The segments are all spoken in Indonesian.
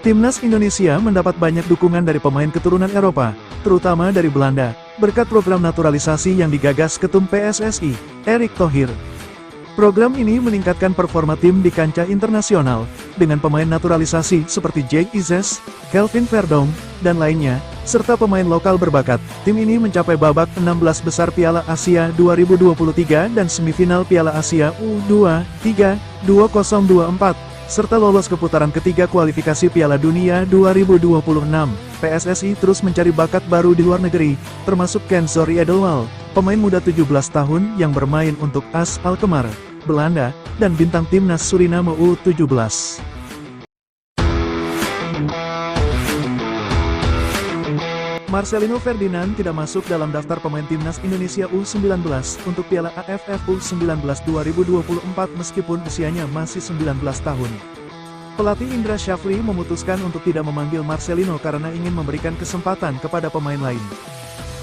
Timnas Indonesia mendapat banyak dukungan dari pemain keturunan Eropa, terutama dari Belanda, berkat program naturalisasi yang digagas Ketum PSSI, Erick Thohir. Program ini meningkatkan performa tim di kancah internasional, dengan pemain naturalisasi seperti Jake Izes, Kelvin Verdonk, dan lainnya, serta pemain lokal berbakat. Tim ini mencapai babak 16 besar Piala Asia 2023 dan semifinal Piala Asia U23 2024. Serta lolos ke putaran ketiga kualifikasi Piala Dunia 2026. PSSI terus mencari bakat baru di luar negeri, termasuk Kenzo Riedelwald, pemain muda 17 tahun yang bermain untuk AS Alkmaar, Belanda, dan bintang timnas Suriname U17. Marcelino Ferdinand tidak masuk dalam daftar pemain timnas Indonesia U19 untuk Piala AFF U19 2024 meskipun usianya masih 19 tahun. Pelatih Indra Syafri memutuskan untuk tidak memanggil Marcelino karena ingin memberikan kesempatan kepada pemain lain.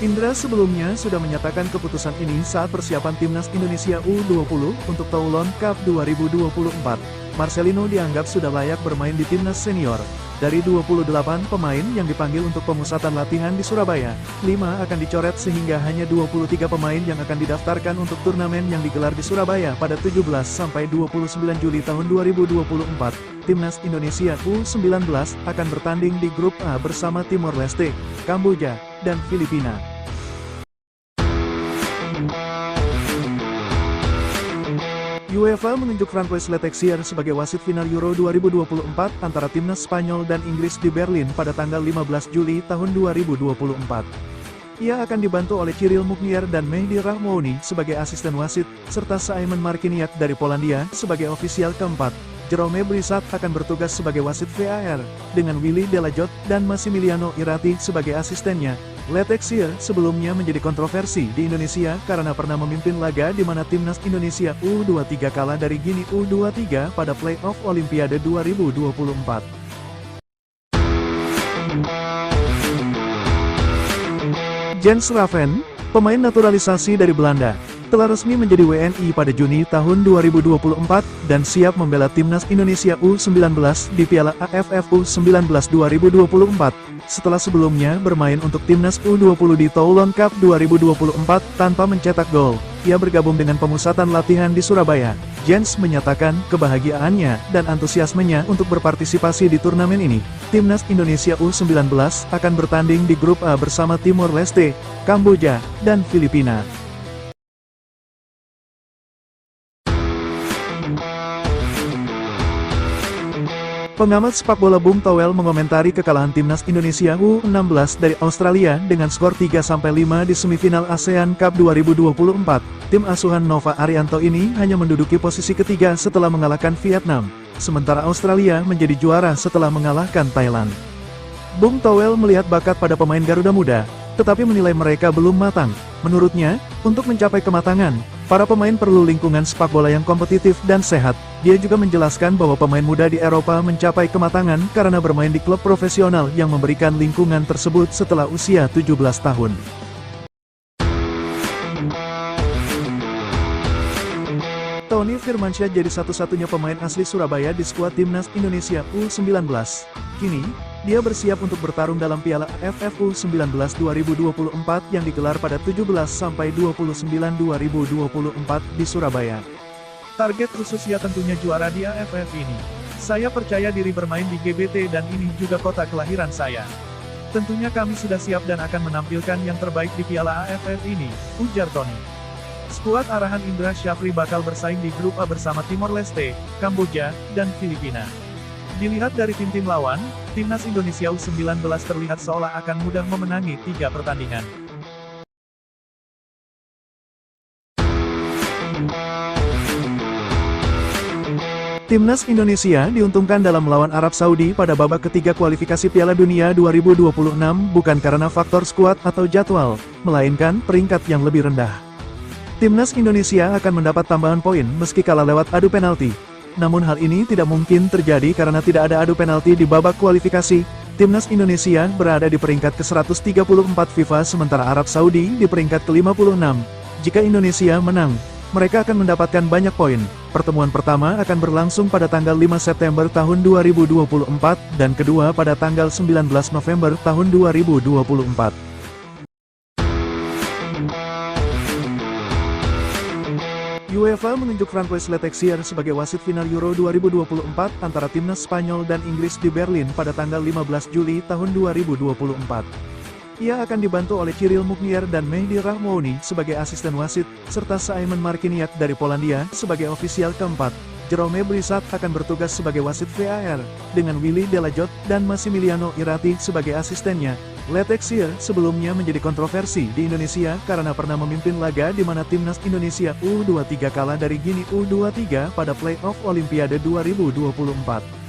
Indra sebelumnya sudah menyatakan keputusan ini saat persiapan timnas Indonesia U20 untuk Toulon Cup 2024. Marcelino dianggap sudah layak bermain di timnas senior. Dari 28 pemain yang dipanggil untuk pemusatan latihan di Surabaya, 5 akan dicoret sehingga hanya 23 pemain yang akan didaftarkan untuk turnamen yang digelar di Surabaya pada 17-29 Juli tahun 2024. Timnas Indonesia U19 akan bertanding di grup A bersama Timor Leste, Kamboja, dan Filipina. UEFA menunjuk Francois Letexier sebagai wasit final Euro 2024 antara timnas Spanyol dan Inggris di Berlin pada tanggal 15 Juli tahun 2024. Ia akan dibantu oleh Cyril Mugnier dan Mehdi Rahmouni sebagai asisten wasit, serta Simon Marciniak dari Polandia sebagai ofisial keempat. Jerome Brisat akan bertugas sebagai wasit VAR, dengan Willy Delajot dan Massimiliano Irati sebagai asistennya. Letexier sebelumnya menjadi kontroversi di Indonesia karena pernah memimpin laga di mana timnas Indonesia U23 kalah dari Guinea U23 pada play-off Olimpiade 2024. Jens Raven, pemain naturalisasi dari Belanda, telah resmi menjadi WNI pada Juni tahun 2024 dan siap membela timnas Indonesia U19 di Piala AFF U19 2024. Setelah sebelumnya bermain untuk timnas U20 di Toulon Cup 2024 tanpa mencetak gol, ia bergabung dengan pemusatan latihan di Surabaya. Jens menyatakan kebahagiaannya dan antusiasmenya untuk berpartisipasi di turnamen ini. Timnas Indonesia U19 akan bertanding di grup A bersama Timor Leste, Kamboja, dan Filipina. Pengamat sepak bola Bung Towel mengomentari kekalahan timnas Indonesia U16 dari Australia dengan skor 3-5 di semifinal ASEAN Cup 2024. Tim asuhan Nova Arianto ini hanya menduduki posisi ketiga setelah mengalahkan Vietnam, sementara Australia menjadi juara setelah mengalahkan Thailand. Bung Towel melihat bakat pada pemain Garuda Muda, tetapi menilai mereka belum matang. Menurutnya, untuk mencapai kematangan, para pemain perlu lingkungan sepak bola yang kompetitif dan sehat. Dia juga menjelaskan bahwa pemain muda di Eropa mencapai kematangan karena bermain di klub profesional yang memberikan lingkungan tersebut setelah usia 17 tahun. Tony Firmansyah jadi satu-satunya pemain asli Surabaya di skuad timnas Indonesia U19. Kini, dia bersiap untuk bertarung dalam Piala AFF U19 2024 yang digelar pada 17-29 2024 di Surabaya. Target khusus ya tentunya juara di AFF ini. Saya percaya diri bermain di GBT dan ini juga kota kelahiran saya. Tentunya kami sudah siap dan akan menampilkan yang terbaik di Piala AFF ini, ujar Tony. Skuad arahan Indra Syafri bakal bersaing di grup A bersama Timor Leste, Kamboja, dan Filipina. Dilihat dari tim-tim lawan, timnas Indonesia U19 terlihat seolah akan mudah memenangi 3 pertandingan. Timnas Indonesia diuntungkan dalam melawan Arab Saudi pada babak ketiga kualifikasi Piala Dunia 2026 bukan karena faktor skuad atau jadwal, melainkan peringkat yang lebih rendah. Timnas Indonesia akan mendapat tambahan poin meski kalah lewat adu penalti. Namun hal ini tidak mungkin terjadi karena tidak ada adu penalti di babak kualifikasi. Timnas Indonesia berada di peringkat ke-134 FIFA sementara Arab Saudi di peringkat ke-56. Jika Indonesia menang, Mereka akan mendapatkan banyak poin. Pertemuan pertama akan berlangsung pada tanggal 5 September tahun 2024 dan kedua pada tanggal 19 November tahun 2024. UEFA menunjuk Francois Letexier sebagai wasit final Euro 2024 antara timnas Spanyol dan Inggris di Berlin pada tanggal 15 Juli tahun 2024. Ia akan dibantu oleh Cyril Mugnier dan Mehdi Rahmouni sebagai asisten wasit, serta Simon Marciniak dari Polandia sebagai ofisial keempat. Jerome Brisat akan bertugas sebagai wasit VAR, dengan Willy Delajot dan Massimiliano Irrati sebagai asistennya. Letexier sebelumnya menjadi kontroversi di Indonesia karena pernah memimpin laga di mana timnas Indonesia U23 kalah dari Guinea U23 pada playoff Olimpiade 2024.